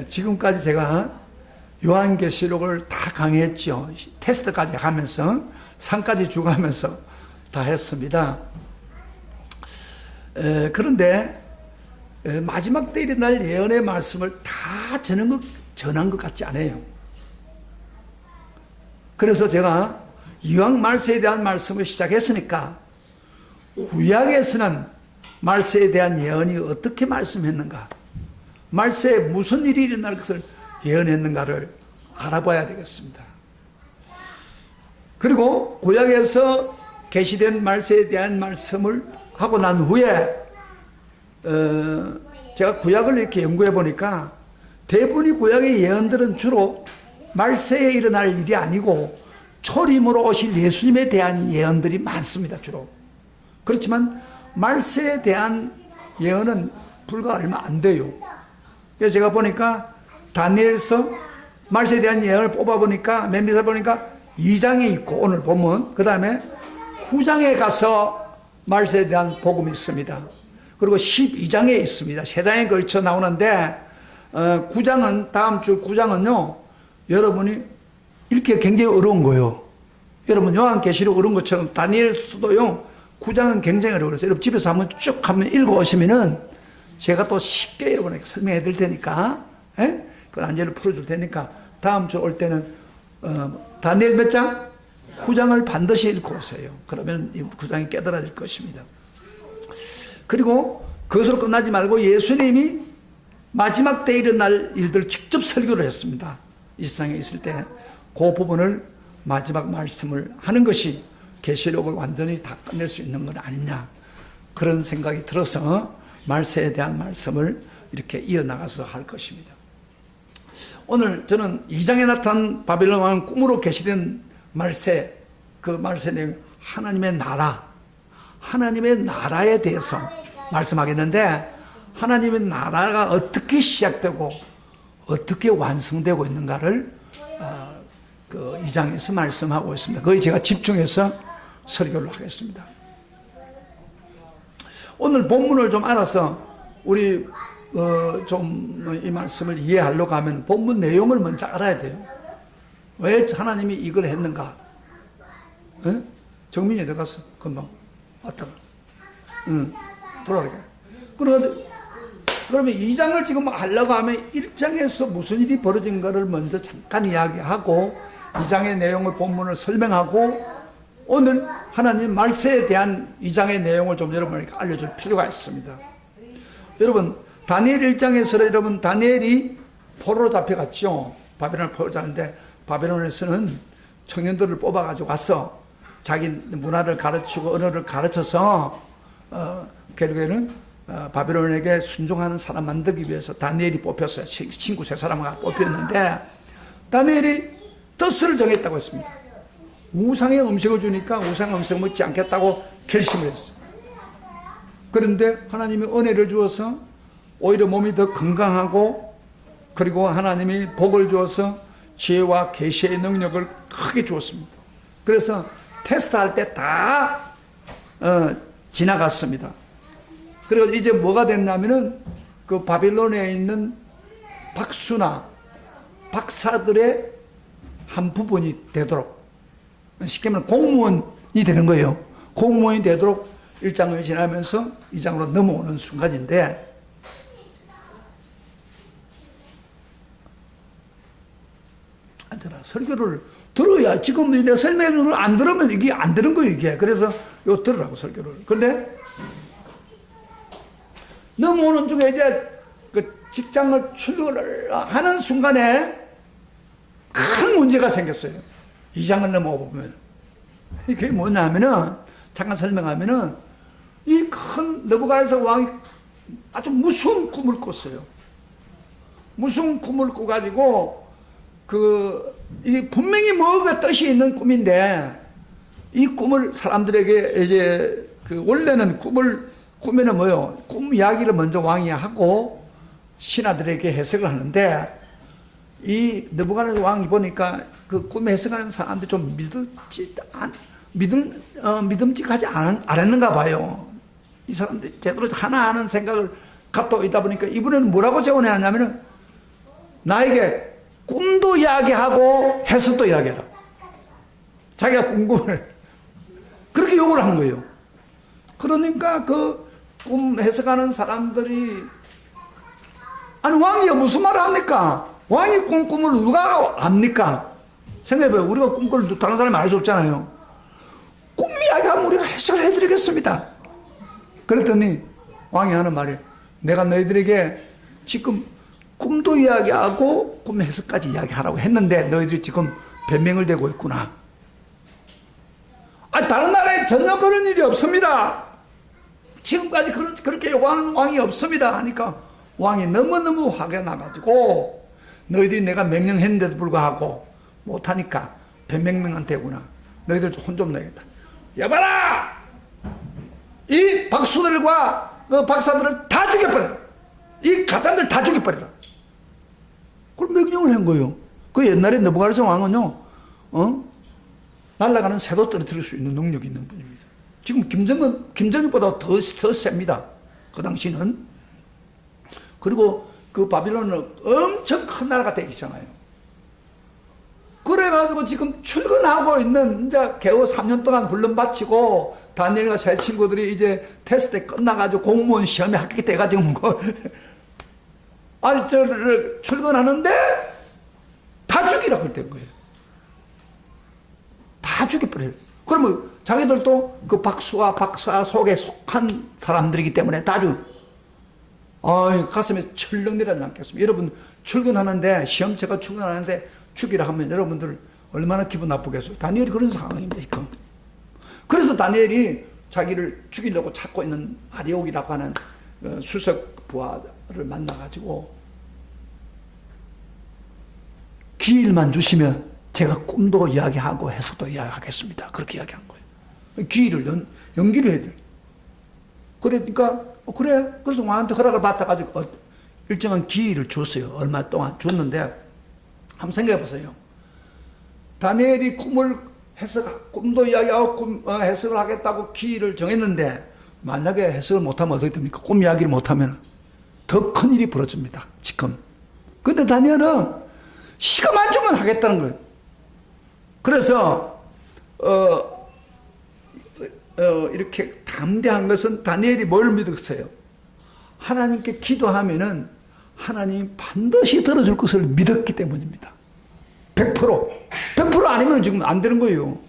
지금까지 제가 요한계시록을 다 강의했죠. 테스트까지 하면서 상까지 주가면서 다 했습니다. 그런데 마지막 때 일어날 예언의 말씀을 다 전한 것 같지 않아요. 그래서 제가 이왕 말세에 대한 말씀을 시작했으니까 구약에서는 말세에 대한 예언이 어떻게 말씀했는가, 말세에 무슨 일이 일어날 것을 예언했는가를 알아봐야 되겠습니다. 그리고 구약에서 계시된 말세에 대한 말씀을 하고 난 후에 제가 구약을 이렇게 연구해 보니까 대부분이 구약의 예언들은 주로 말세에 일어날 일이 아니고 초림으로 오실 예수님에 대한 예언들이 많습니다. 주로. 그렇지만 말세에 대한 예언은 불과 얼마 안 돼요. 그래서 제가 보니까 다니엘서 말세에 대한 예언을 뽑아보니까 맨 밑에 보니까 2장에 있고 오늘 보면 그 다음에 9장에 가서 말세에 대한 복음이 있습니다. 그리고 12장에 있습니다. 3장에 걸쳐 나오는데 9장은 다음 주 9장은요 여러분이 읽기가 굉장히 어려운 거예요. 여러분 요한계시록 어려운 것처럼 다니엘서도요 9장은 굉장히 어려워서 여러분 집에서 한번 쭉 한번 읽어오시면은 제가 또 쉽게 여러분에게 설명해 드릴 테니까 그 난제를 풀어줄 테니까 다음 주 올 때는 다니엘 몇 장? 9장을 반드시 읽고 오세요. 그러면 이 9장이 깨달아질 것입니다. 그리고 그것으로 끝나지 말고 예수님이 마지막 때 일어날 일들을 직접 설교를 했습니다. 이 세상에 있을 때 그 부분을 마지막 말씀을 하는 것이 계시록을 완전히 다 끝낼 수 있는 건 아니냐, 그런 생각이 들어서 말세에 대한 말씀을 이렇게 이어나가서 할 것입니다. 오늘 저는 2장에 나타난 바벨론 왕은 꿈으로 계시된 말세, 그 말세 내용 하나님의 나라, 하나님의 나라에 대해서 말씀하겠는데, 하나님의 나라가 어떻게 시작되고 어떻게 완성되고 있는가를 그 2장에서 말씀하고 있습니다. 거기 제가 집중해서 설교를 하겠습니다. 오늘 본문을 좀 알아서 우리 좀 이 말씀을 이해하려고 하면 본문 내용을 먼저 알아야 돼요. 왜 하나님이 이걸 했는가? 정민이 어디 갔어? 금방 왔다가 돌아오게. 그러면 2장을 지금 하려고 하면 1장에서 무슨 일이 벌어진가를 먼저 잠깐 이야기하고 2장의 내용을 본문을 설명하고 오늘 하나님 말세에 대한 2장의 내용을 좀 여러분에게 알려줄 필요가 있습니다. 여러분 다니엘 1장에서 여러분 다니엘이 포로로 잡혀갔죠. 바벨론을 포로 잡았는데 바벨론에서는 청년들을 뽑아가지고 와서 자기 문화를 가르치고 언어를 가르쳐서 결국에는 바벨론에게 순종하는 사람 만들기 위해서 다니엘이 뽑혔어요. 친구 3사람과 뽑혔는데 다니엘이 뜻을 정했다고 했습니다. 우상의 음식을 주니까 우상의 음식을 먹지 않겠다고 결심을 했어요. 그런데 하나님이 은혜를 주어서 오히려 몸이 더 건강하고 그리고 하나님이 복을 주어서 지혜와 계시의 능력을 크게 주었습니다. 그래서 테스트할 때 다 지나갔습니다. 그리고 이제 뭐가 됐냐면은 그 바빌론에 있는 박수나 박사들의 한 부분이 되도록, 쉽게 말하면 공무원이 되는 거예요. 공무원이 되도록 1장을 지나면서 2장으로 넘어오는 순간인데, 설교를 들어야, 지금 내가 설명을 안 들으면 이게 안 되는 거예요, 이게. 그래서 이거 들으라고, 설교를. 근데 넘어오는 중에 이제 그 직장을 출근을 하는 순간에 큰 문제가 생겼어요. 2장을 넘어보면. 이게 뭐냐면은, 잠깐 설명하면은, 이 큰 느부갓네살 왕이 아주 무서운 꿈을 꿨어요. 무서운 꿈을 꿔가지고, 이 분명히 뭐가 뜻이 있는 꿈인데, 이 꿈을 사람들에게 이제, 원래는 꿈을 꾸면은 뭐요? 꿈 이야기를 먼저 왕이 하고, 신하들에게 해석을 하는데, 이 느부갓네살 왕이 보니까 그 꿈 해석하는 사람들이 좀 믿음직하지 않았는가 봐요. 이 사람들이 제대로 하나 하는 생각을 갖고 있다 보니까 이분은 뭐라고 제언하냐면은 나에게 꿈도 이야기하고 해석도 이야기해라. 자기가 꿈을 그렇게 요구를 한 거예요. 그러니까 그 꿈 해석하는 사람들이, 아니 왕이 무슨 말을 합니까? 왕이 꿈을 누가 압니까? 생각해봐요. 우리가 꿈꾸를 다른 사람이 알 수 없잖아요. 꿈 이야기하면 우리가 해석을 해드리겠습니다. 그랬더니 왕이 하는 말이, 내가 너희들에게 지금 꿈도 이야기하고 꿈 해석까지 이야기하라고 했는데 너희들이 지금 변명을 대고 있구나. 아, 다른 나라에 전혀 그런 일이 없습니다. 지금까지 그렇게 요구하는 왕이 없습니다 하니까 왕이 너무너무 화가 나가지고, 너희들이 내가 명령했는데도 불구하고 못하니까 변명만 되구나. 너희들 혼 좀 내겠다. 여봐라! 이 박수들과 그 박사들을 다 죽여버려. 이 가짜들 다 죽여버려라. 그걸 명령을 한 거예요. 그 옛날에 느부갓네살 왕은요, 날아가는 새도 떨어뜨릴 수 있는 능력이 있는 분입니다. 지금 김정은보다 더 셉니다. 그 당시는. 그리고 그 바빌론은 엄청 큰 나라가 되어 있잖아요. 그래가지고 지금 출근하고 있는, 이제 겨우 3년 동안 훈련 마치고 다니엘과 새 친구들이 이제 테스트 끝나가지고 공무원 시험에 합격돼가지고 출근하는데 다 죽이라고 된 거예요. 다 죽여버려요. 그러면 자기들도 그 박수와 박사 속에 속한 사람들이기 때문에 다 가슴에 철렁 내려지 않겠습니까? 여러분 출근하는데, 시험체가 출근하는데 죽이라 하면 여러분들 얼마나 기분 나쁘겠어요? 다니엘이 그런 상황입니다. 지금. 그래서 다니엘이 자기를 죽이려고 찾고 있는 아리옥이라고 하는 수석 부하를 만나가지고, 기일만 주시면 제가 꿈도 이야기하고 해석도 이야기하겠습니다. 그렇게 이야기한 거예요. 기일을 연기를 해야 돼요. 그러니까 그래. 그래서 왕한테 허락을 받아가지고 일정한 기일을 줬어요. 얼마 동안 줬는데, 한번 생각해 보세요. 다니엘이 꿈도 이야기하고 해석을 하겠다고 기일을 정했는데, 만약에 해석을 못하면 어떻게 됩니까? 꿈 이야기를 못하면 더 큰 일이 벌어집니다. 지금. 근데 다니엘은 시간만 주면 하겠다는 거예요. 그래서 이렇게 담대한 것은 다니엘이 뭘 믿었어요? 하나님께 기도하면은 하나님이 반드시 들어줄 것을 믿었기 때문입니다. 100% 아니면 지금 안 되는 거예요.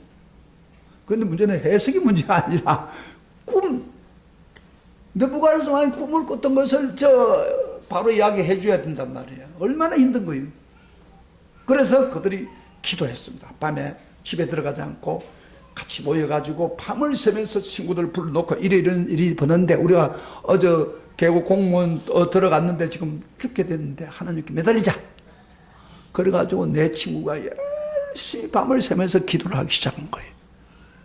그런데 문제는 해석이 문제가 아니라 느부갓네살 왕이 꿈을 꿨던 것을 바로 이야기해 줘야 된단 말이에요. 얼마나 힘든 거예요. 그래서 그들이 기도했습니다. 밤에 집에 들어가지 않고 같이 모여가지고 밤을 새면서 친구들 불러놓고 이런 일이 버는데, 우리가 어제 계곡 공무원 들어갔는데 지금 죽게 됐는데 하나님께 매달리자. 그래가지고 내 친구가 열심히 밤을 새면서 기도를 하기 시작한 거예요.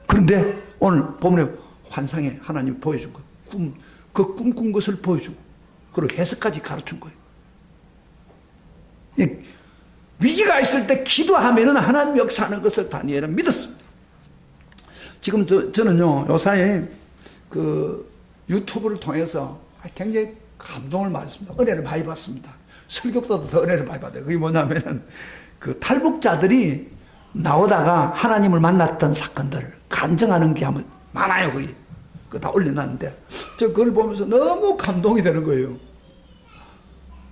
그런데 오늘 본문에 환상에 하나님 보여준 거예요. 그 꿈꾼 것을 보여주고, 그리고 해석까지 가르친 거예요. 위기가 있을 때 기도하면은 하나님 역사하는 것을 다니엘은 믿었습니다. 지금 저는요, 요사이 그 유튜브를 통해서 굉장히 감동을 받았습니다. 은혜를 많이 받습니다. 설교보다도 더 은혜를 많이 받아요. 그게 뭐냐면은 그 탈북자들이 나오다가 하나님을 만났던 사건들을 간증하는 게 하면 많아요. 거기. 그거 다 올려놨는데, 저 그걸 보면서 너무 감동이 되는 거예요.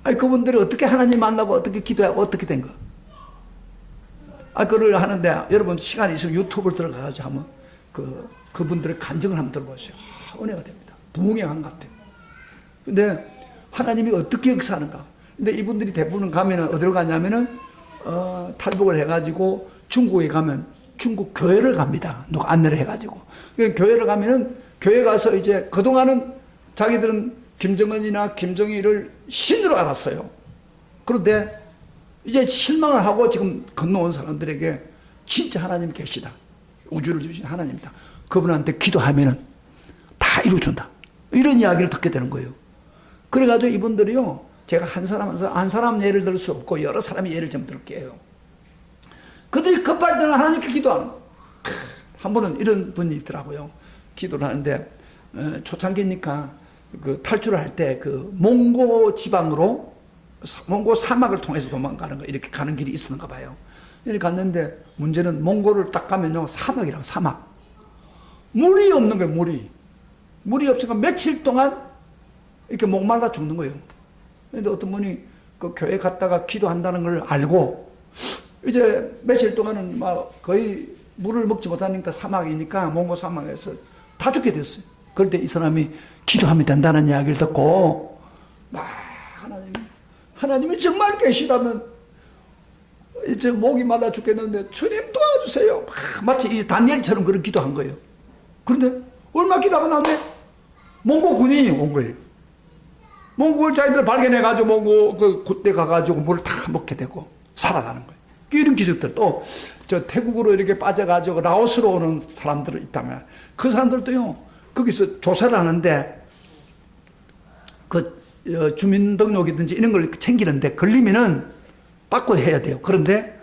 아니, 그분들이 어떻게 하나님 만나고 어떻게 기도하고 어떻게 된 거. 그걸 하는데, 여러분 시간이 있으면 유튜브를 들어가가지고 하면 그분들의 간증을 한번 들어보세요. 은혜가 됩니다. 부흥의 것 같아요. 근데 하나님이 어떻게 역사하는가. 근데 이분들이 대부분 가면은 어디로 가냐면은, 탈북을 해가지고 중국에 가면 중국 교회를 갑니다. 누가 안내를 해가지고. 교회를 가면은 교회 가서 이제 그동안은 자기들은 김정은이나 김정일을 신으로 알았어요. 그런데 이제 실망을 하고 지금 건너온 사람들에게 진짜 하나님 계시다. 우주를 주신 하나님이다. 그분한테 기도하면은 다 이루어준다. 이런 이야기를 듣게 되는 거예요. 그래가지고 이분들이요, 제가 한 사람 예를 들 수 없고 여러 사람의 예를 좀 들게요. 그들이 급할 때는 하나님께 기도하는 거예요. 한 분은 이런 분이 있더라고요. 기도를 하는데, 초창기니까 그 탈출을 할 때 그 몽고 지방으로 몽고 사막을 통해서 도망가는 거, 이렇게 가는 길이 있었는가 봐요. 이렇게 갔는데 문제는 몽고를 딱 가면요, 사막이랑 사막. 물이 없는 거예요, 물이. 물이 없으니까 며칠 동안 이렇게 목말라 죽는 거예요. 근데 어떤 분이 그 교회 갔다가 기도한다는 걸 알고 이제 며칠 동안은 막 거의 물을 먹지 못하니까 사막이니까 몽고 사막에서 다 죽게 됐어요. 그런데 이 사람이 기도하면 된다는 이야기를 듣고 막 하나님이 정말 계시다면 이제 목이 말라 죽겠는데 주님 도와주세요. 마치 이 다니엘처럼 그런 기도한 거예요. 그런데 얼마 기도하고 나는데 몽고 군인이 온 거예요. 몽골 자인들 발견해가지고 몽고 그 곳에 가가지고 물을 다 먹게 되고 살아나는 거예요. 이런 기적들 또 저 태국으로 이렇게 빠져가지고 라오스로 오는 사람들 있다면 그 사람들도요 거기서 조사를 하는데 그 주민등록이든지 이런 걸 챙기는데 걸리면은 받고 해야 돼요. 그런데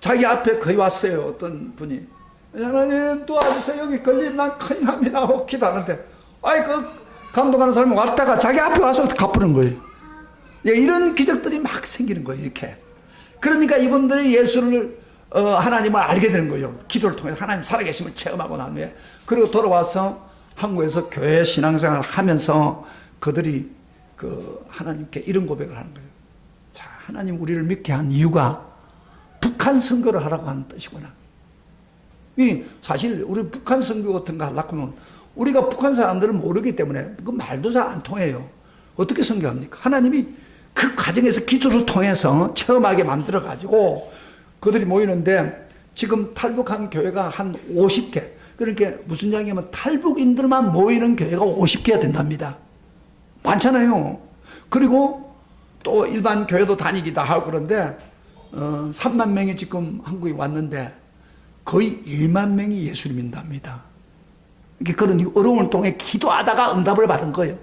자기 앞에 거의 왔어요. 어떤 분이 하나님 도와주세요. 여기 걸리면 난 큰일 납니다 하고 기도하는데 아이 그 감독하는 사람이 왔다가 자기 앞에 와서 갚으는 거예요. 이런 기적들이 막 생기는 거예요. 이렇게. 그러니까 이분들이 예수를 하나님을 알게 되는 거예요. 기도를 통해서 하나님 살아계심을 체험하고 난 후에. 그리고 돌아와서 한국에서 교회 신앙생활을 하면서 그들이 그 하나님께 이런 고백을 하는 거예요. 자, 하나님 우리를 믿게 한 이유가 북한 선거를 하라고 하는 뜻이구나. 사실 우리 북한 선거 같은 거 하려고 하면 우리가 북한 사람들을 모르기 때문에 그 말도 잘 안 통해요. 어떻게 선교합니까? 하나님이 그 과정에서 기도를 통해서 체험하게 만들어가지고 그들이 모이는데 지금 탈북한 교회가 한 50개. 그러니까 무슨 이야기냐면 탈북인들만 모이는 교회가 50개가 된답니다. 많잖아요. 그리고 또 일반 교회도 다니기도 하고 그런데 3만 명이 지금 한국에 왔는데 거의 2만 명이 예수를 믿는답니다. 그런 어려움을 통해 기도하다가 응답을 받은 거예요.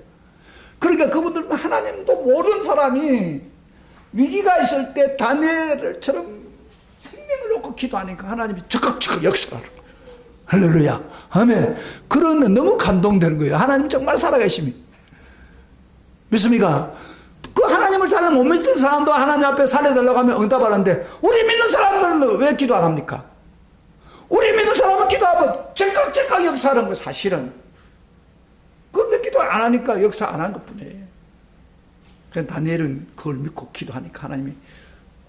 그러니까 그분들은 하나님도 모르는 사람이 위기가 있을 때 다니엘처럼 생명을 놓고 기도하니까 하나님이 적극적으로 역사를 하는 거예요. 할렐루야. 아멘. 그런 너무 감동되는 거예요. 하나님 정말 살아계심이. 믿습니까? 그 하나님을 잘 못 믿는 사람도 하나님 앞에 살려달라고 하면 응답하는데 우리 믿는 사람들은 왜 기도 안 합니까? 우리 믿는 사람은 기도하면 즉각 역사하는 거예요, 사실은. 그런데 기도 안 하니까 역사 안 한 것 뿐이에요. 그래서 다니엘은 그걸 믿고 기도하니까 하나님이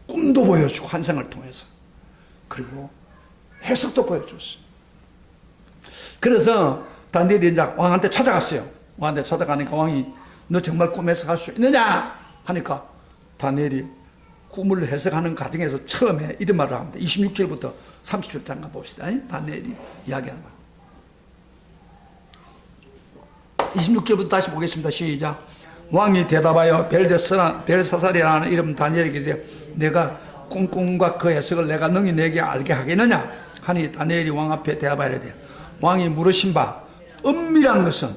꿈도 보여주고 환상을 통해서 그리고 해석도 보여줬어요. 그래서 다니엘이 이제 왕한테 찾아갔어요. 왕한테 찾아가니까 왕이 너 정말 꿈 해석할 수 있느냐 하니까 다니엘이 꿈을 해석하는 과정에서 처음에 이런 말을 합니다. 26절부터 30절 잠깐 봅시다. 다니엘이 이야기하는 말. 26절부터 다시 보겠습니다. 시작. 왕이 대답하여 벨사살이라는 이름 다니엘에게 이르되 내가 꿈과 그 해석을 내가 능히 내게 알게 하겠느냐 하니 다니엘이 왕 앞에 대답하여 돼. 왕이 물으신 바 은밀한 것은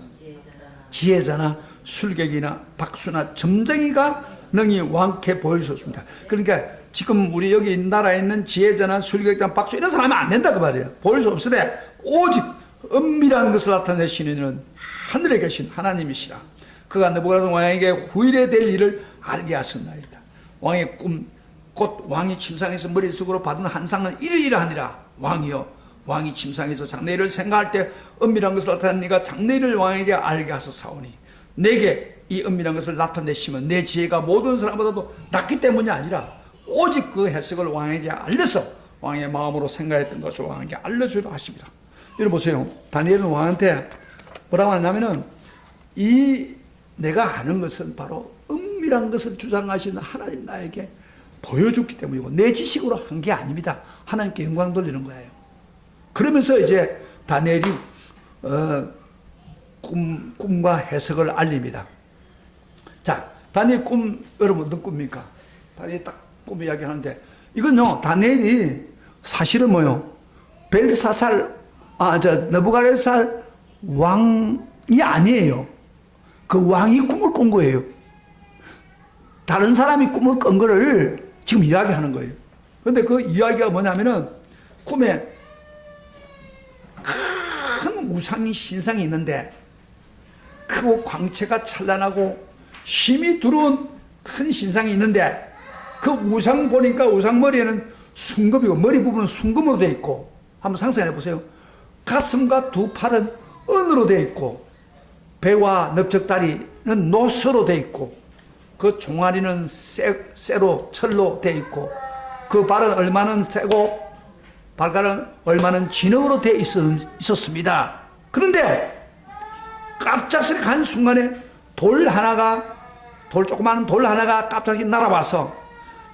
지혜자나 술객이나 박수나 점쟁이가 능히 왕께 보일 수 없습니다. 그러니까 지금 우리 여기 나라에 있는 지혜자나 술객이나 박수 이런 사람이 안 된다 그 말이에요. 보일 수 없으되 오직 은밀한 것을 나타내시는 이는 하늘에 계신 하나님이시라. 그가 느부갓네살 왕에게 후일에 될 일을 알게 하셨나이다. 왕의 꿈 곧 왕이 침상에서 머릿속으로 받은 환상은 이러이러하니라. 왕이여 왕이 침상에서 장래일을 생각할 때 은밀한 것을 나타내니가 장래일을 왕에게 알게 하소사오니 내게 이 은밀한 것을 나타내시면 내 지혜가 모든 사람보다도 낫기 때문이 아니라 오직 그 해석을 왕에게 알려서 왕의 마음으로 생각했던 것을 왕에게 알려주려 하십니다. 여러분 보세요. 다니엘은 왕한테 뭐라고 하냐면은 이 내가 아는 것은 바로 은밀한 것을 주장하시는 하나님 나에게 보여줬기 때문이고 내 지식으로 한 게 아닙니다. 하나님께 영광 돌리는 거예요. 그러면서 이제 다니엘이 꿈과 해석을 알립니다. 자, 다니엘 꿈 여러분 어떤 꿈입니까? 다니엘 딱 꿈 이야기하는데 이건요 다니엘이 사실은 뭐요? 벨사살 느부갓네살 왕이 아니에요. 그 왕이 꿈을 꾼 거예요. 다른 사람이 꿈을 꾼 거를 지금 이야기하는 거예요. 그런데 그 이야기가 뭐냐면은 꿈에 큰 우상이 신상이 있는데 크고 광채가 찬란하고 힘이 두려운 큰 신상이 있는데 그 우상 보니까 우상 머리에는 순금이고 머리 부분은 순금으로 되어 있고, 한번 상상해 보세요. 가슴과 두 팔은 은으로 되어 있고, 배와 넓적다리는 노스로 되어 있고, 그 종아리는 쇠로 철로 되어 있고, 그 발은 얼마는 세고 발가락은 얼마는 진흙으로 되어 있었습니다. 그런데 갑작스레 한 순간에 조그마한 돌 하나가 갑자기 날아와서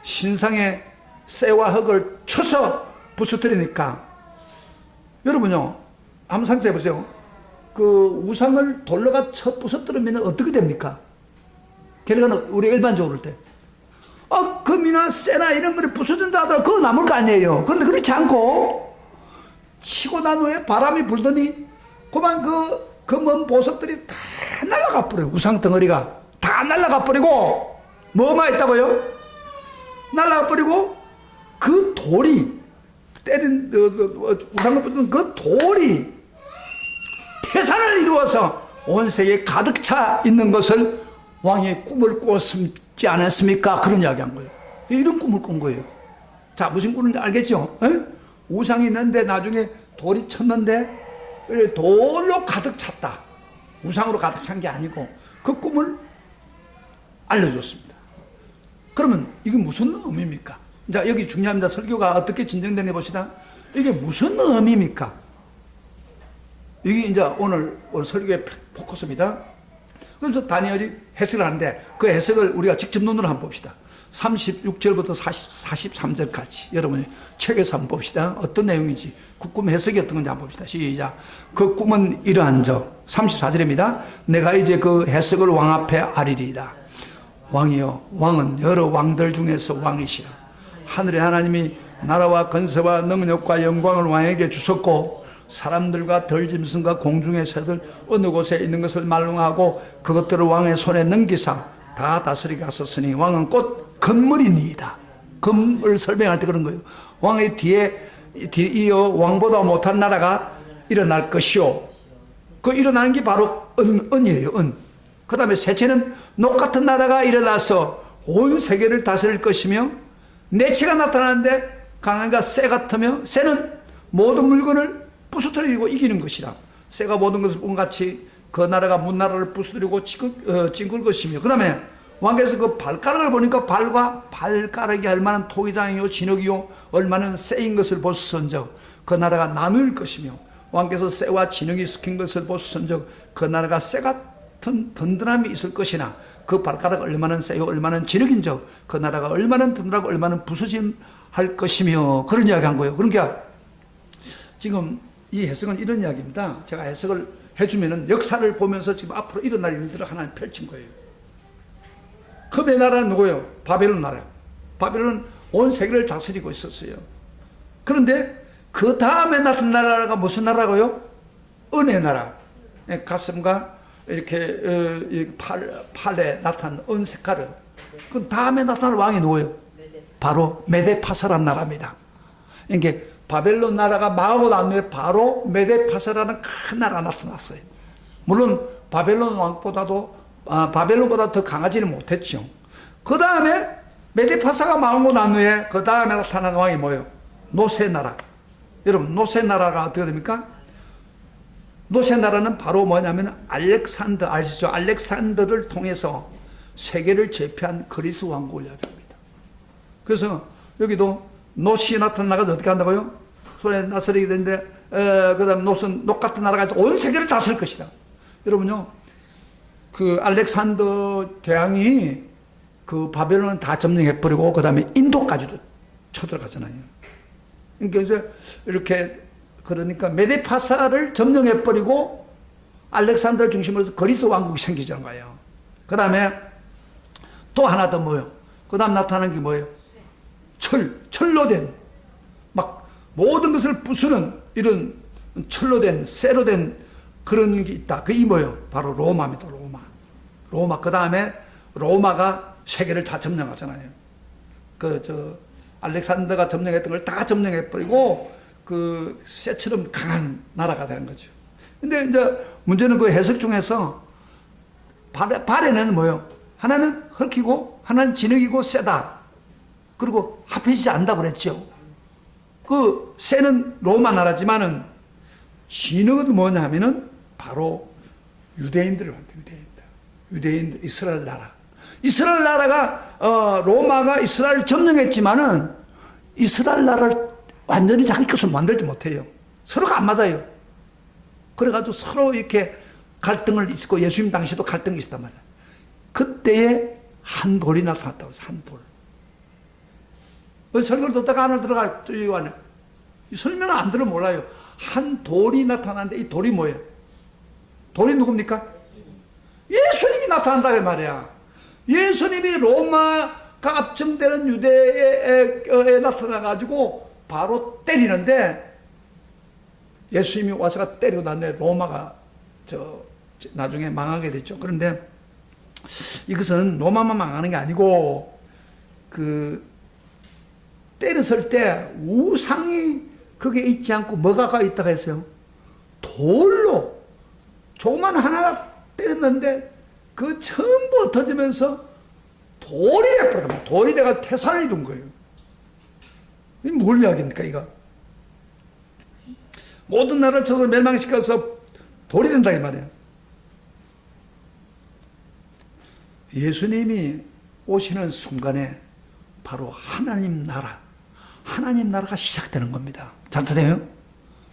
신상의 쇠와 흙을 쳐서 부서뜨리니까, 여러분요, 한번 상상해 보세요. 그 우상을 돌로가 쳐 부서뜨리면 어떻게 됩니까? 결과는 우리 일반적으로 볼 때, 금이나 쇠나 이런 거를 부서진다 하더라도 그거 남을 거 아니에요. 그런데 그렇지 않고 치고 난 후에 바람이 불더니 그만 그 먼 보석들이 다 날아가 버려요. 우상 덩어리가 다 날아가 버리고, 뭐만 있다고요? 날아가 버리고, 그 돌이 때린 우상을 부수는 그 돌이 태산을 이루어서 온 세계에 가득 차 있는 것을 왕이 꿈을 꾸었지 않았습니까? 그런 이야기 한 거예요. 이런 꿈을 꾼 거예요. 자, 무슨 꿈인지 알겠죠? 에? 우상이 있는데 나중에 돌이 쳤는데 돌로 가득 찼다. 우상으로 가득 찬 게 아니고 그 꿈을 알려줬습니다. 그러면 이게 무슨 의미입니까? 자, 여기 중요합니다. 설교가 어떻게 진정되는지 봅시다. 이게 무슨 의미입니까? 이게 이제 오늘 설교의 포커스입니다. 그래서 다니엘이 해석을 하는데 그 해석을 우리가 직접 눈으로 한번 봅시다. 36절부터 43절까지 여러분이 책에서 한번 봅시다. 어떤 내용인지, 그 꿈 해석이 어떤 건지 한번 봅시다. 시작. 그 꿈은 이러한 저 34절입니다. 내가 이제 그 해석을 왕 앞에 아리리이다. 왕이여, 왕은 여러 왕들 중에서 왕이시라. 하늘의 하나님이 나라와 건세와 능력과 영광을 왕에게 주셨고, 사람들과 덜짐승과 공중의 새들 어느 곳에 있는 것을 말롱하고 그것들을 왕의 손에 넘기사 다 다스리게 하셨으니 왕은 곧 건물이니이다. 건물 설명할 때 그런 거예요. 왕의 뒤에 이어 왕보다 못한 나라가 일어날 것이요. 그 일어나는 게 바로 은이에요. 그 다음에 셋째는 녹 같은 나라가 일어나서 온 세계를 다스릴 것이며, 내체가 나타나는데 강한가 쇠 같으며, 쇠는 모든 물건을 부수뜨리고 이기는 것이라. 쇠가 모든 것을 본같이 그 나라가 문나라를 부수뜨리고 찡글 것이며, 그 다음에 왕께서 그 발가락을 보니까 발과 발가락이 얼마나 토기장이요 진흙이요 얼마나 쇠인 것을 보셨은즉 그 나라가 나눌 것이며, 왕께서 쇠와 진흙이 섞인 것을 보셨은즉 그 나라가 쇠 같은 든든함이 있을 것이나 그 발가락 얼마나 쇠요 얼마나 진흙인즉 그 나라가 얼마나 든든하고 얼마나 부서짐 할 것이며, 그런 이야기 한 거예요. 그러니까 지금 이 해석은 이런 이야기입니다. 제가 해석을 해주면은 역사를 보면서 지금 앞으로 일어날 일들을 하나 펼친 거예요. 금의 나라는 누구예요? 바벨론 나라. 바벨론은 온 세계를 다스리고 있었어요. 그런데 그 다음에 나타난 나라가 무슨 나라고요? 은의 나라. 가슴과 이렇게 팔에 나타난 은 색깔은, 그 다음에 나타날 왕이 누구예요? 바로 메데파사라는 나라입니다. 이게 바벨론 나라가 망하고 난 후에 바로 메데파사라는 큰 나라가 나타났어요. 물론 바벨론 왕보다도 바벨론보다 더 강하지는 못했죠. 그 다음에 메데파사가 망하고 난 후에 그 다음에 나타난 왕이 뭐예요? 노세 나라. 여러분, 노세 나라가 어떻게 됩니까? 노세 나라는 바로 뭐냐면 알렉산더 아시죠? 알렉산더를 통해서 세계를 제패한 그리스 왕국을 이야기합니다. 그래서 여기도 노시 나타난 나라가 어떻게 한다고요? 손에 나서리게 되는데, 그 다음 노스는 녹 같은 나라가 온 세계를 다스릴 것이다. 여러분요, 그 알렉산더 대왕이 그 바벨론을 다 점령해버리고, 그 다음에 인도까지도 쳐들어가잖아요. 그래서 이렇게, 그러니까 메데파사를 점령해버리고, 알렉산더를 중심으로 해서 그리스 왕국이 생기자는 거예요. 그 다음에 또 하나 더 뭐예요? 그 다음 나타나는 게 뭐예요? 철로 된, 막 모든 것을 부수는 이런 철로 된, 쇠로 된 그런 게 있다. 그게 뭐예요? 바로 로마입니다. 로마. 그 다음에 로마가 세계를 다 점령하잖아요. 알렉산더가 점령했던 걸 다 점령해버리고, 그 쇠처럼 강한 나라가 되는 거죠. 근데 이제 문제는 그 해석 중에서 발에는 뭐예요? 하나는 헐키고 하나님 진흙이고 세다. 그리고 합해지지 않는다고 그랬죠. 그 세는 로마 나라지만은 진흙은 뭐냐면은 바로 유대인들을 만든 유대인들 이스라엘 나라. 이스라엘 나라가 로마가 이스라엘을 점령했지만은 이스라엘 나라를 완전히 자기 것으로 만들지 못해요. 서로가 안 맞아요. 그래가지고 서로 이렇게 갈등을 있고 예수님 당시에도 갈등이 있었단 말이야. 그때에 한 돌이 나타났다고 해서 한 돌. 설교를 듣다가 안을 들어가 이 안에 설명을 안 들으면 몰라요. 한 돌이 나타났는데 이 돌이 뭐예요? 돌이 누굽니까? 예수님이 나타난다 그 말이야. 예수님이 로마가 압정되는 유대에 나타나가지고 바로 때리는데 예수님이 와서 때리고 난데 로마가 나중에 망하게 됐죠. 그런데 이것은 로마만 망하는 게 아니고 때렸을 때 우상이 거기에 있지 않고 뭐가 있다고 했어요? 돌로 조그만 하나가 때렸는데 그 전부 흩어지면서 돌이 돼버렸단 돌이 돼가 태산을 이룬 거예요. 이게 뭘 이야기입니까 이거? 모든 나라를 쳐서 멸망시켜서 돌이 된다 이 말이에요. 예수님이 오시는 순간에 바로 하나님 나라가 시작되는 겁니다. 잘 들어요?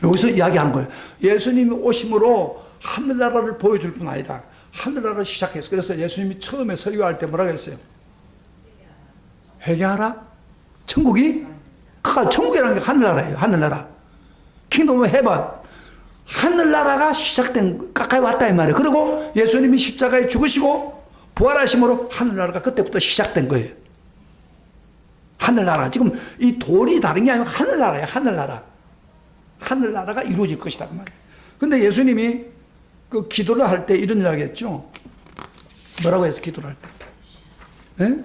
여기서 이야기하는 거예요. 예수님이 오심으로 하늘나라를 보여줄 뿐 아니라 하늘나라를 시작했어요. 그래서 예수님이 처음에 설교할 때 뭐라고 했어요? 회개하라? 천국이? 천국이라는 게 하늘나라예요. 하늘나라. 킹덤 오브 헤븐. 하늘나라가 가까이 왔다 이 말이에요. 그리고 예수님이 십자가에 죽으시고 부활하심으로 하늘나라가 그때부터 시작된 거예요. 하늘나라. 지금 이 돌이 다른 게 아니고 하늘나라예요. 하늘나라가 이루어질 것이다 그 말이에요. 근데 예수님이 그 기도를 할 때 이런 이야기 했죠. 뭐라고 해서 기도를 할 때? 네?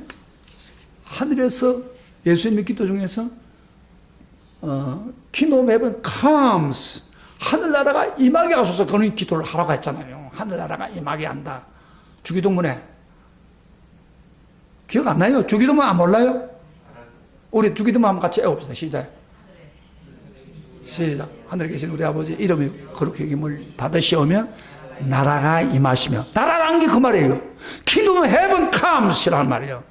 하늘에서 예수님의 기도 중에서 Kingdom of Heaven comes. 하늘나라가 임하게 하소서 그런 기도를 하라고 했잖아요. 하늘나라가 임하게 한다. 주기도문에. 기억 안 나요? 주기도문 안 몰라요? 우리 주기도문 한번 같이 해봅시다. 시작. 하늘에 계신 우리 아버지 이름이 거룩히 여김을 받으시오며 나라가 임하시며. 나라라는 게 그 말이에요. Kingdom of Heaven comes이라는 말이에요.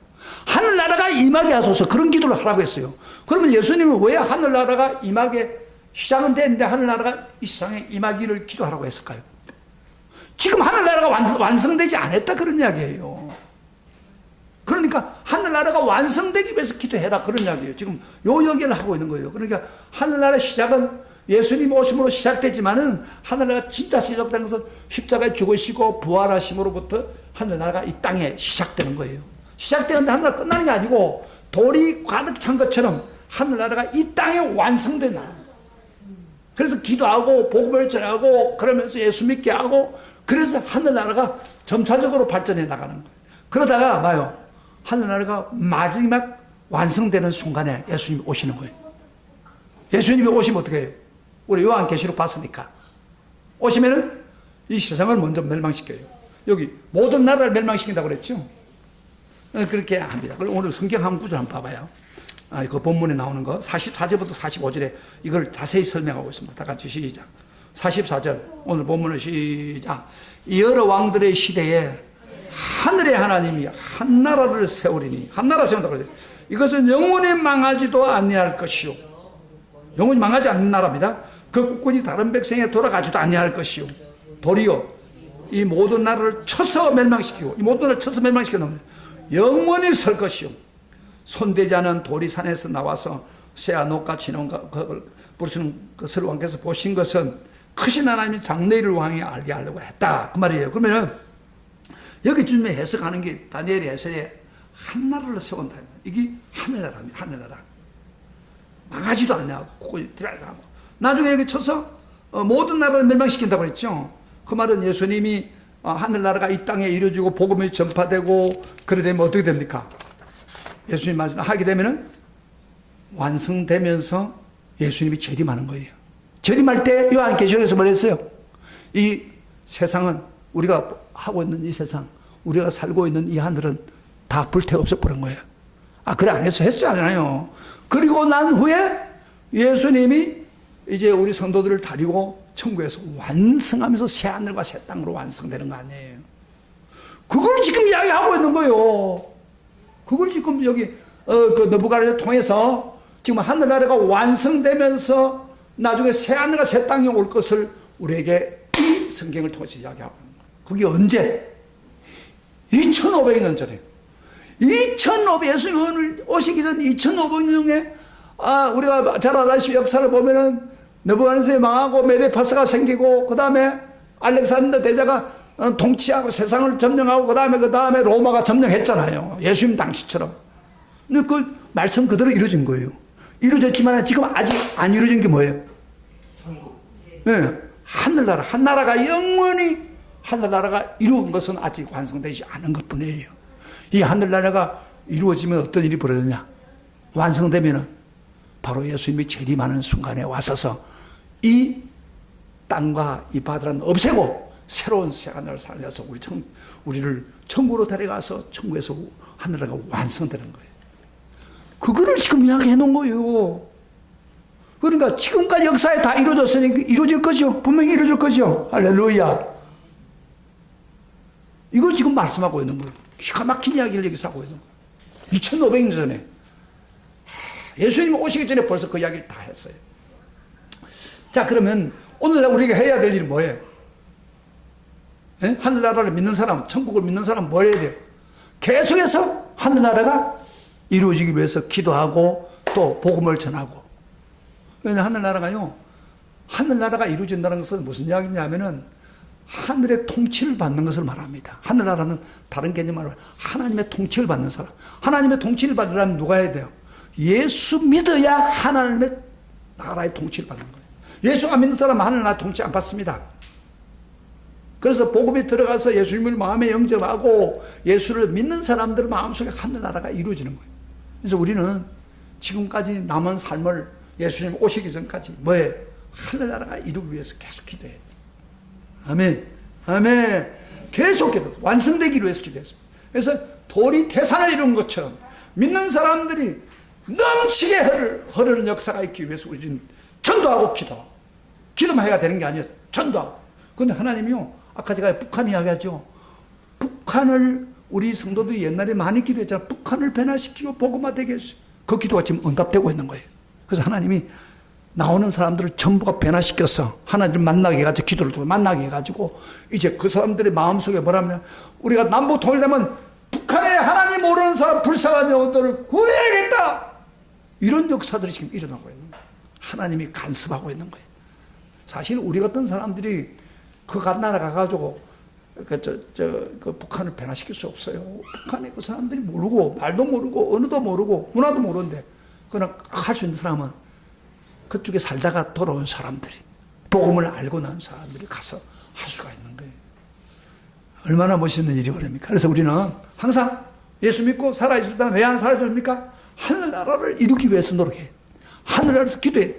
하늘나라가 임하게 하소서 그런 기도를 하라고 했어요. 그러면 예수님은 왜 하늘나라가 임하게 시작은 됐는데 하늘나라가 이 세상에 임하기를 기도하라고 했을까요? 지금 하늘나라가 완성되지 않았다 그런 이야기예요. 그러니까 하늘나라가 완성되기 위해서 기도해라 그런 이야기예요. 지금 요 얘기를 하고 있는 거예요. 그러니까 하늘나라 시작은 예수님 오심으로 시작되지만은 하늘나라가 진짜 시작된 것은 십자가에 죽으시고 부활하심으로부터 하늘나라가 이 땅에 시작되는 거예요. 시작되는데 하늘나라 끝나는 게 아니고 돌이 가득 찬 것처럼 하늘나라가 이 땅에 완성된 나라. 그래서 기도하고 복음을 전하고 그러면서 예수 믿게 하고 그래서 하늘나라가 점차적으로 발전해 나가는 거예요. 그러다가 봐요. 하늘나라가 마지막 완성되는 순간에 예수님이 오시는 거예요. 예수님이 오시면 어떻게 해요? 우리 요한계시록 봤으니까. 오시면은 이 세상을 먼저 멸망시켜요. 여기 모든 나라를 멸망시킨다고 그랬죠? 그렇게 합니다. 그럼 오늘 성경 한 구절 한번 봐봐요. 그 본문에 나오는 거 44절부터 45절에 이걸 자세히 설명하고 있습니다. 다 같이 시작. 44절 오늘 본문을 시작. 이 여러 왕들의 시대에 하늘의 하나님이 한 나라를 세우리니 한 나라 세운다고 그래요. 이것은 영원히 망하지도 아니할 것이요. 영원히 망하지 않는 나라입니다. 그 국군이 다른 백성에 돌아가지도 아니할 것이요. 도리어 이 모든 나라를 쳐서 멸망시키고 이 모든 나라를 쳐서 멸망시켜 놓으면 영원히 설 것이요. 손대지 않은 도리산에서 나와서 새와 녹과 진홍과 부르시는 것을 왕께서 보신 것은 크신 하나님이 장래일을 왕에 알게 하려고 했다 그 말이에요. 그러면 여기 주님이 해석하는 게 다니엘이 해석에 한 나라를 세운다. 이게 하늘나라입니다. 하늘나라. 망하지도 않냐고 나중에 여기 쳐서 모든 나라를 멸망시킨다고 그랬죠. 그 말은 예수님이 하늘나라가 이 땅에 이루어지고 복음이 전파되고 그래 되면 어떻게 됩니까? 예수님 말씀하게 되면은 완성되면서 예수님이 재림하는 거예요. 재림할 때 요한계시록에서 말했어요. 이 세상은 우리가 하고 있는 이 세상, 우리가 살고 있는 이 하늘은 다 불태워 없애버린 거예요. 아, 그래 안 해서 했잖아요. 그리고 난 후에 예수님이 이제 우리 성도들을 다리고 천국에서 완성하면서 새하늘과 새 땅으로 완성되는 거 아니에요. 그걸 지금 이야기하고 있는 거예요. 그걸 지금 여기 그 느부갓네살 통해서 지금 하늘나라가 완성되면서 나중에 새하늘과 새 땅이 올 것을 우리에게 이 성경을 통해서 이야기하고 있는 거예요. 그게 언제? 2500년 전에. 2500, 예수님 오시기 전 2500년에 우리가 잘 알다시피 역사를 보면은 느부갓네살이 망하고 메데파스가 생기고 그 다음에 알렉산더 대자가 통치하고 세상을 점령하고 그 다음에 로마가 점령했잖아요. 예수님 당시처럼. 근데 그 말씀 그대로 이루어진 거예요. 이루어졌지만 지금 아직 안 이루어진 게 뭐예요? 네, 하늘나라. 한나라가 영원히 하늘나라가 이루어진 것은 아직 완성되지 않은 것 뿐이에요. 이 하늘나라가 이루어지면 어떤 일이 벌어지냐? 완성되면은 바로 예수님이 재림하는 순간에 와서서 이 땅과 이 바다를 없애고 새로운 새하늘을 살려서 우리를 천국으로 데려가서 천국에서 하늘나라가 완성되는 거예요. 그거를 지금 이야기해 놓은 거예요. 그러니까 지금까지 역사에 다 이루어졌으니 이루어질 것이요. 분명히 이루어질 것이요. 할렐루야. 이걸 지금 말씀하고 있는 거예요. 기가 막힌 이야기를 여기서 하고 있는 거예요. 2500년 전에. 예수님 오시기 전에 벌써 그 이야기를 다 했어요. 자, 그러면 오늘날 우리가 해야 될 일이 뭐예요? 예? 하늘나라를 믿는 사람, 천국을 믿는 사람 뭐 해야 돼요? 계속해서 하늘나라가 이루어지기 위해서 기도하고 또 복음을 전하고. 왜냐하면 하늘나라가요, 하늘나라가 이루어진다는 것은 무슨 이야기냐면은 하늘의 통치를 받는 것을 말합니다. 하늘나라는 다른 개념으로 하나님의 통치를 받는 사람. 하나님의 통치를 받으려면 누가 해야 돼요? 예수 믿어야 하나님의 나라의 통치를 받는 거예요. 예수 안 믿는 사람은 하늘나라 통치 안 받습니다. 그래서 복음에 들어가서 예수님을 마음에 영접하고 예수를 믿는 사람들 마음속에 하늘나라가 이루어지는 거예요. 그래서 우리는 지금까지 남은 삶을 예수님 오시기 전까지 뭐예요? 하늘나라가 이루기 위해서 계속 기도해야 돼요. 아멘. 아멘. 계속 기도. 완성되기 위해서 기도했습니다. 그래서 돌이 태산을 이룬 것처럼 믿는 사람들이 넘치게 흐르는 역사가 있기 위해서 우리는 전도하고 기도만 해야 되는 게 아니에요. 전도하고. 그런데 하나님이요, 아까 제가 북한 이야기하죠. 북한을 우리 성도들이 옛날에 많이 기도했잖아요. 북한을 변화시키고 복음화되게 했어요. 그 기도가 지금 응답되고 있는 거예요. 그래서 하나님이 나오는 사람들을 전부가 변화시켜서 하나님을 만나게 해가지고 기도를 통해 만나게 해가지고 이제 그 사람들의 마음속에 뭐라면 우리가 남북 통일되면 북한에 하나님 모르는 사람 불쌍한 영혼들을 구해야겠다. 이런 역사들이 지금 일어나고 있는 거예요. 하나님이 간섭하고 있는 거예요. 사실 우리 같은 사람들이 그 나라 가가지고 그 북한을 변화시킬 수 없어요. 북한에 그 사람들이 모르고 말도 모르고 언어도 모르고 문화도 모르는데 그러나 할 수 있는 사람은 그쪽에 살다가 돌아온 사람들이 복음을 알고 난 사람들이 가서 할 수가 있는 거예요. 얼마나 멋있는 일이 그럽니까? 그래서 우리는 항상 예수 믿고 살아있을 때 왜 안 살아줍니까? 하늘나라를 이루기 위해서 노력해. 하늘나라에서 기도해.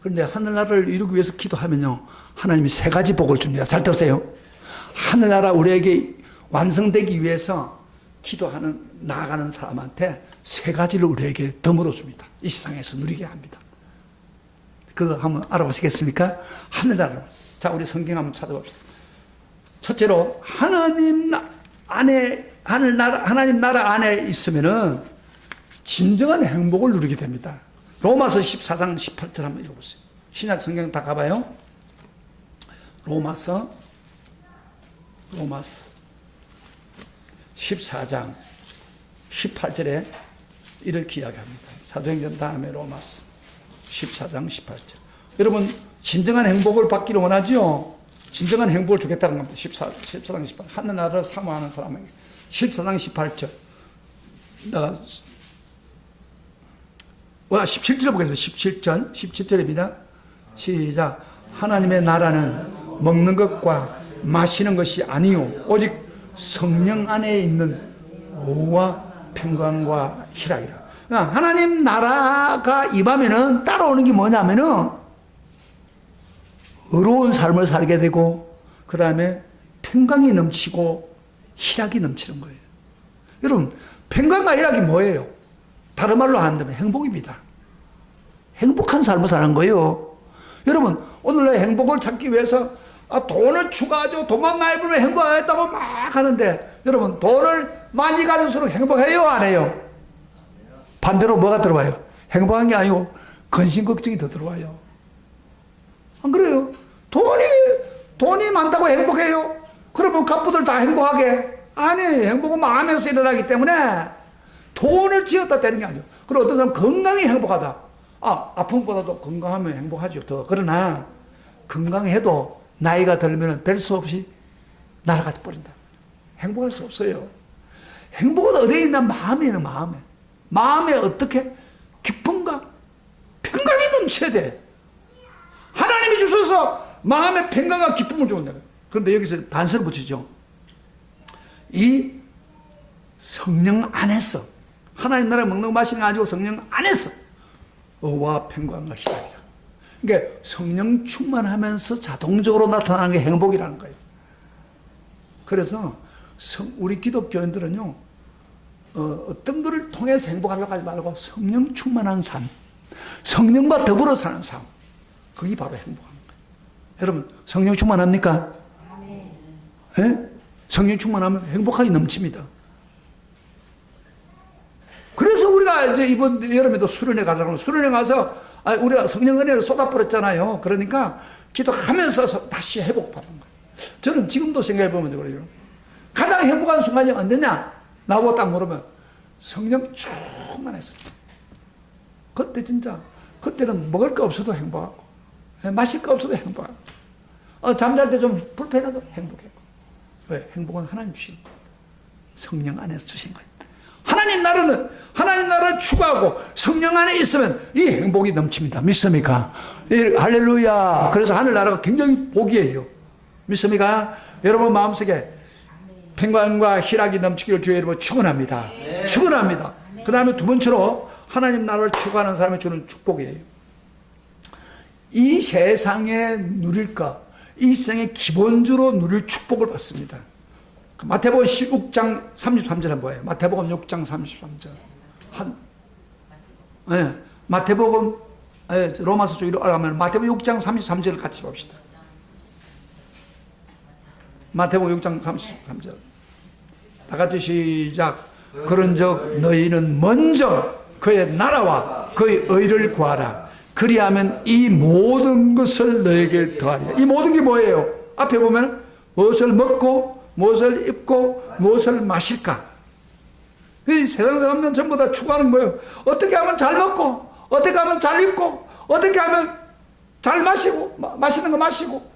그런데 하늘나라를 이루기 위해서 기도하면요, 하나님이 세 가지 복을 줍니다. 잘 들으세요. 하늘나라 우리에게 완성되기 위해서 기도하는 나아가는 사람한테 세 가지를 우리에게 덤으로 줍니다. 이 세상에서 누리게 합니다. 그거 한번 알아보시겠습니까? 하늘나라. 자, 우리 성경 한번 찾아봅시다. 첫째로 하나님 나라 안에 있으면은 진정한 행복을 누리게 됩니다. 로마서 14장 18절 한번 읽어보세요. 신약 성경 다 가봐요. 로마서 14장 18절에 이렇게 이야기합니다. 사도행전 다음에 로마서 14장 18절. 여러분, 진정한 행복을 받기를 원하죠? 진정한 행복을 주겠다는 겁니다. 14장 18절. 하늘나라를 사모하는 사람에게. 14장 18절. 17절 보겠습니다. 17절입니다. 시작. 하나님의 나라는 먹는 것과 마시는 것이 아니요 오직 성령 안에 있는 오와 평강과 희락이라. 그러니까 하나님 나라가 임하면은 따라오는 게 뭐냐면은 의로운 삶을 살게 되고 그 다음에 평강이 넘치고 희락이 넘치는 거예요. 여러분, 평강과 희락이 뭐예요? 다른 말로 한다면 행복입니다. 행복한 삶을 사는 거예요. 여러분, 오늘날 행복을 찾기 위해서 돈을 추가하죠. 돈만 많이 벌면 행복하겠다고 막 하는데, 여러분, 돈을 많이 가질수록 행복해요, 안 해요? 반대로 뭐가 들어와요? 행복한 게 아니고 근심 걱정이 더 들어와요. 안 그래요? 돈이 많다고 행복해요? 그러면 갑부들 다 행복하게? 아니, 행복은 마음에서 일어나기 때문에 돈을 지었다 되는 게 아니죠. 그리고 어떤 사람은 건강이 행복하다. 아픔보다도 건강하면 행복하죠. 더. 그러나 건강해도 나이가 들면 별 수 없이 날아가 버린다. 행복할 수 없어요. 행복은 어디에 있나? 마음에 있는 마음에. 마음에 어떻게? 기쁨과 평강이 넘쳐야 돼. 하나님이 주셔서 마음에 평강과 기쁨을 주는 거예요. 그런데 여기서 단서를 붙이죠. 이 성령 안에서, 하나님 나라 먹는 거 마시는 거 아니고 성령 안에서 의와 평강과 희락이라. 그러니까 성령 충만하면서 자동적으로 나타나는 게 행복이라는 거예요. 그래서 우리 기독교인들은요, 어떤 것을 통해서 행복하려고 하지 말고 성령 충만한 삶, 성령과 더불어 사는 삶, 그게 바로 행복한 거예요. 여러분, 성령 충만합니까? 네? 성령 충만하면 행복하게 넘칩니다. 그래서 우리가 이제 이번 여름에도 수련회 가자고, 수련회 가서 우리가 성령 은혜를 쏟아버렸잖아요. 그러니까 기도하면서 다시 회복받는 거예요. 저는 지금도 생각해보면 그래요. 가장 행복한 순간이 언제냐? 나보고 딱 물으면 성령 충만했을 때. 그때 진짜, 그때는 먹을 거 없어도 행복하고, 마실 거 없어도 행복하고, 잠잘 때 좀 불편해도 행복했고. 왜? 행복은 하나님 주신 겁니다. 성령 안에서 주신 거예요. 하나님 나라를 추구하고 성령 안에 있으면 이 행복이 넘칩니다. 믿습니까? 할렐루야. 그래서 하늘나라가 굉장히 복이에요. 믿습니까? 여러분 마음속에 평강과 희락이 넘치기를 주의 이름으로 축원합니다. 축원합니다. 그 다음에 두 번째로 하나님 나라를 추구하는 사람이 주는 축복이에요. 이 세상에 누릴 것, 이 세상에 기본적으로 누릴 축복을 받습니다. 마태복음 6장 33절은 뭐예요? 마태복음 6장 33절. 마태복음, 로마서 쪽으로 알아가면 마태복음 6장 33절을 같이 봅시다. 마태복음 6장 33절. 다 같이 시작. 그런즉 너희는 먼저 그의 나라와 그의 의를 구하라. 그리하면 이 모든 것을 너에게 더하리라. 이 모든 게 뭐예요? 앞에 보면 무엇을 먹고 무엇을 입고 무엇을 마실까? 이 세상 사람들은 전부 다 추구하는 거예요. 어떻게 하면 잘 먹고, 어떻게 하면 잘 입고, 어떻게 하면 잘 마시고, 맛있는 거 마시고,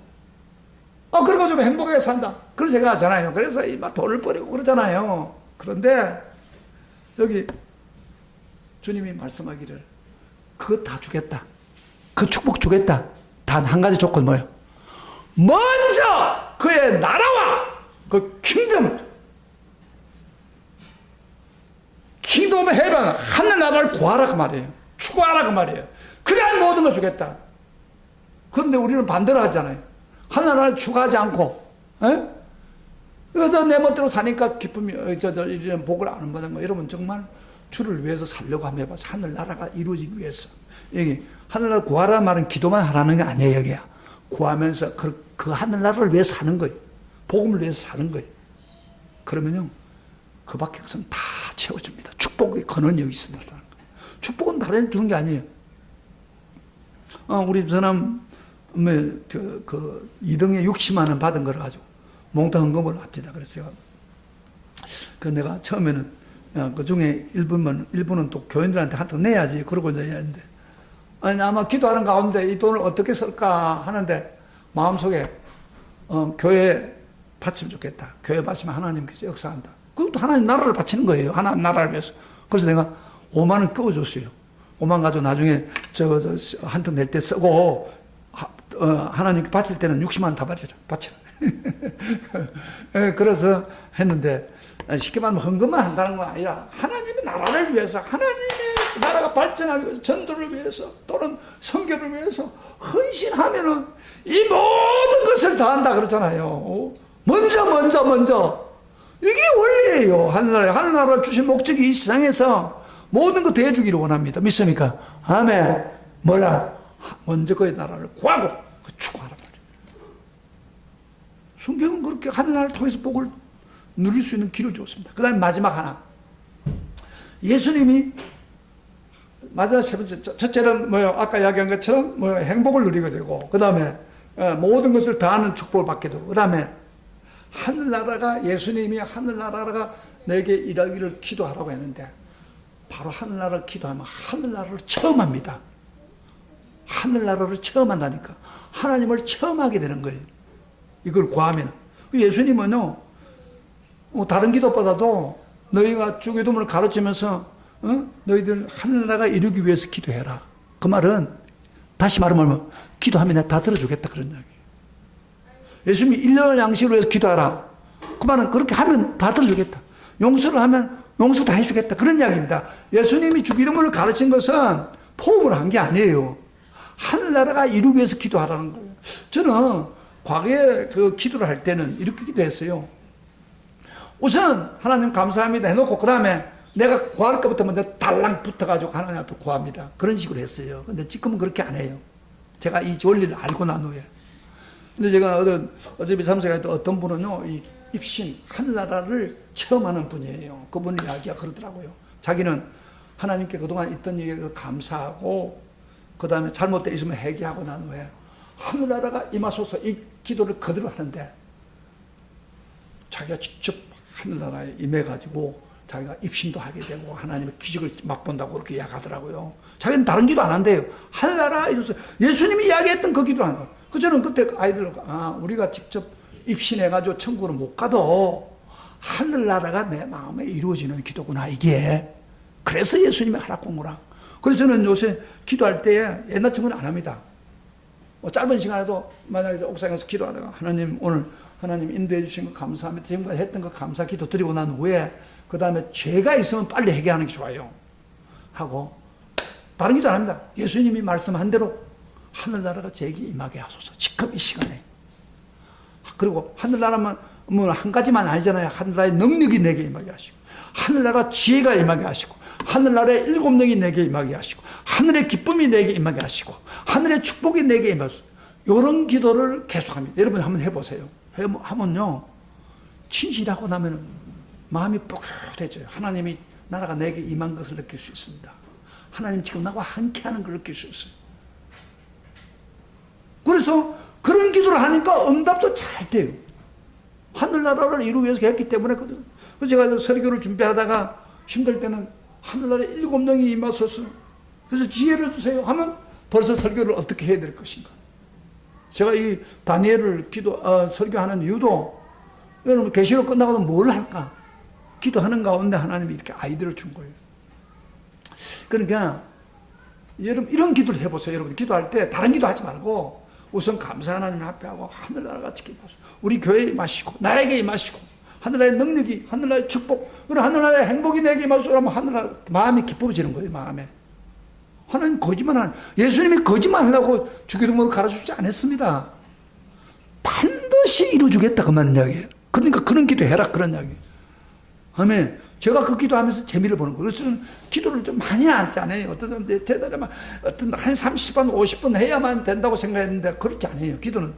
그리고 좀 행복하게 산다. 그런 생각하잖아요. 그래서 막 돈을 버리고 그러잖아요. 그런데 여기 주님이 말씀하기를 그거 다 주겠다. 그 축복 주겠다. 단 한 가지 조건 뭐예요? 먼저 그의 나라와 그 킹덤, 킹덤 해방, 하늘나라를 구하라 그 말이에요. 추구하라 그 말이에요. 그래야 모든 걸 주겠다. 그런데 우리는 반대로 하잖아요. 하늘나라를 추구하지 않고, 그래서 내 멋대로 사니까 기쁨이, 이런 복을 안 받는 거. 여러분 정말 주를 위해서 살려고 한번 해봐서 하늘나라가 이루어지기 위해서. 여기 하늘나라 구하라 말은 기도만 하라는 게 아니에요. 여기야. 구하면서 그 하늘나라를 위해서 사는 거예요. 복음을 위해서 사는 거예요. 그러면요, 그 밖에 것은 다 채워집니다. 축복의 근원이 여기 있습니다. 축복은 다른 데 주는 게 아니에요. 우리 사람, 그 2등에 60만 원 받은 거를 가지고 몽땅 헌금을 합니다. 그래서 내가 처음에는, 그 중에 일부는 또 교인들한테 한턱 내야지. 그러고 이제 했는데, 아마 기도하는 가운데 이 돈을 어떻게 쓸까 하는데, 마음속에, 교회 바치면 좋겠다. 교회 바치면 하나님께서 역사한다. 그것도 하나님 나라를 바치는 거예요. 하나님 나라를 위해서. 그래서 내가 5만 원 끄어줬어요. 5만 가지고 나중에 한턱 낼 때 쓰고, 하나님께 바칠 때는 60만 원 다 바치라. 그래서 했는데, 쉽게 말하면 헌금만 한다는 건 아니라 하나님의 나라를 위해서, 하나님의 나라가 발전하기 위해서, 전도를 위해서, 또는 선교를 위해서 헌신하면은 이 모든 것을 다 한다 그러잖아요. 먼저 이게 원리예요. 하늘나라 주신 목적이 이 세상에서 모든 거 대해주기를 원합니다. 믿습니까? 아멘. 뭐라? 먼저 그의 나라를 구하고 추구하라 말이에요. 성경은 그렇게 하늘나라를 통해서 복을 누릴 수 있는 길을 줬습니다. 그 다음에 마지막 하나. 예수님이 맞아, 세 번째. 첫째는 아까 이야기한 것처럼 행복을 누리게 되고, 그 다음에 모든 것을 다하는 축복을 받게 되고, 그 다음에 하늘나라가, 예수님이 하늘나라가 내게 일하기를 기도하라고 했는데, 바로 하늘나라를 기도하면 하늘나라를 처음 합니다. 하늘나라를 처음 한다니까. 하나님을 처음 하게 되는 거예요. 이걸 구하면. 예수님은요, 다른 기도보다도 너희가 주기도문을 가르치면서 너희들 하늘나라가 이루기 위해서 기도해라. 그 말은 다시 말하면 기도하면 내가 다 들어주겠다 그런 이야기예요. 예수님이 1년을 양식으로 해서 기도하라. 그 말은 그렇게 하면 다 들어주겠다. 용서를 하면 용서 다 해주겠다 그런 이야기입니다. 예수님이 주기도문을 가르친 것은 포옹을 한 게 아니에요. 하늘나라가 이루기 위해서 기도하라는 거예요. 저는 과거에 그 기도를 할 때는 이렇게 기도했어요. 우선 하나님 감사합니다 해놓고 그 다음에 내가 구할 것부터 먼저 달랑 붙어가지고 하나님 앞에 구합니다. 그런 식으로 했어요. 근데 지금은 그렇게 안 해요. 제가 이 원리를 알고 난 후에. 근데 제가 어차피 삼세가 어떤 분은요, 이 입신, 하늘나라를 체험하는 분이에요. 그분 이야기가 그러더라고요. 자기는 하나님께 그동안 있던 일에 감사하고, 그 다음에 잘못되어 있으면 회개하고 난 후에 하늘나라가 임하소서 이 기도를 그대로 하는데, 자기가 직접 하늘나라에 임해가지고 자기가 입신도 하게 되고 하나님의 기적을 맛본다고 그렇게 이야기하더라고요. 자기는 다른 기도 안 한대요. 하늘나라 이래서 예수님이 이야기했던 그 기도 안 한다. 그 저는 그때 아이들 우리가 직접 입신해가지고 천국으로 못 가도 하늘나라가 내 마음에 이루어지는 기도구나 이게. 그래서 예수님이 하라고 한 거라. 그래서 저는 요새 기도할 때 옛날처럼은 안 합니다. 짧은 시간에도 만약에 옥상에서 기도하다가 하나님 오늘 하나님 인도해 주신 거 감사합니다. 지금까지 했던 거 감사 기도 드리고 난 후에 그 다음에 죄가 있으면 빨리 해결하는 게 좋아요. 하고 다른 기도 안 합니다. 예수님이 말씀한 대로 하늘나라가 제게 임하게 하소서. 지금 이 시간에. 그리고 하늘나라만 한 가지만 아니잖아요. 하늘나라의 능력이 내게 임하게 하시고 하늘나라 지혜가 임하게 하시고 하늘나라의 일곱 능이 내게 임하게 하시고 하늘의 기쁨이 내게 임하게 하시고 하늘의 축복이 내게 임하소서. 이런 기도를 계속합니다. 여러분 한번 해보세요. 하면요, 진실하고 나면은 마음이 뿌듯해져요. 하나님이 나라가 내게 임한 것을 느낄 수 있습니다. 하나님 지금 나와 함께하는 걸 느낄 수 있어요. 그래서 그런 기도를 하니까 응답도 잘 돼요. 하늘나라를 이루기 위해서 했기 때문에. 그래서 제가 설교를 준비하다가 힘들 때는 하늘나라의 일곱 능이 임하소서. 그래서 지혜를 주세요 하면 벌써 설교를 어떻게 해야 될 것인가. 제가 이 다니엘을 설교하는 이유도 여러분 계시록 끝나고도 뭘 할까? 기도하는 가운데 하나님이 이렇게 아이디어를 준 거예요. 그러니까 여러분 이런 기도를 해보세요. 여러분 기도할 때 다른 기도 하지 말고 우선 감사 하나님 앞에 하고 하늘나라가 지켜보세요. 우리 교회에 임하시고 나에게 임하시고 하늘나라의 능력이 하늘나라의 축복 그리고 하늘나라의 행복이 내게 임하시고 하면 하늘나라 마음이 기뻐지는 거예요. 마음에. 하나님 거짓말하는 예수님이 거짓말하려고 주기도문을 가르치지 않았습니다. 반드시 이루어주겠다 그 말은 이야기예요. 그러니까 그런 기도 해라 그런 이야기예요. 아멘. 제가 그 기도하면서 재미를 보는 거예요. 그래서 저는 기도를 좀 많이 하지 않아요. 어떤 사람들이 대단하면 어떤 한 30분 50분 해야만 된다고 생각했는데 그렇지 않아요. 기도는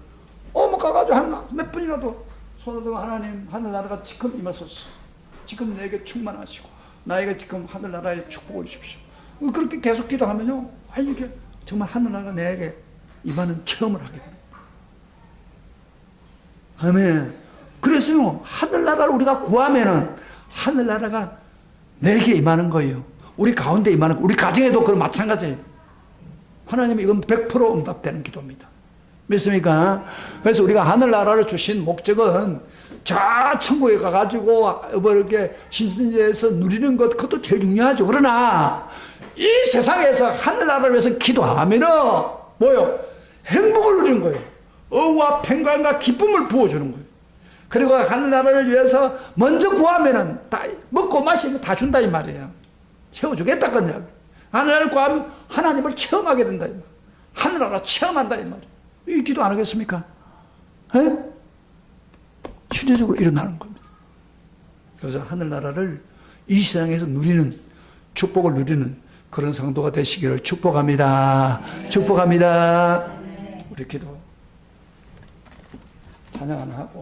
뭐 가가지고 몇 분이라도 손을 들고 하나님 하늘나라가 지금 임하소서. 지금 내게 충만하시고 나에게 지금 하늘나라의 축복을 주십시오. 그렇게 계속 기도하면요, 이게 정말 하늘나라 내게 임하는 체험을 하게 됩니다. 아멘. 그래서요, 하늘나라를 우리가 구하면은 하늘나라가 내게 임하는 거예요. 우리 가운데 임하는 거. 우리 가정에도 그런 마찬가지예요. 하나님이 이건 100% 응답되는 기도입니다. 믿습니까? 그래서 우리가 하늘나라를 주신 목적은 저 천국에 가가지고 이렇게 신천지에서 누리는 것 그것도 제일 중요하죠. 그러나 이 세상에서 하늘나라를 위해서 기도하면은 뭐요? 행복을 누리는 거예요. 의와 평강과 기쁨을 부어주는 거예요. 그리고 하늘나라를 위해서 먼저 구하면은 다 먹고 마시고 다 준다 이 말이에요. 채워주겠다 그냥. 하늘나라를 구하면 하나님을 체험하게 된다 이 말. 하늘나라 체험한다 이 말. 이 기도 안 하겠습니까? 에? 실제적으로 일어나는 겁니다. 그래서 하늘나라를 이 세상에서 누리는, 축복을 누리는 그런 성도가 되시기를 축복합니다. 축복합니다. 우리 기도 찬양 하나 하고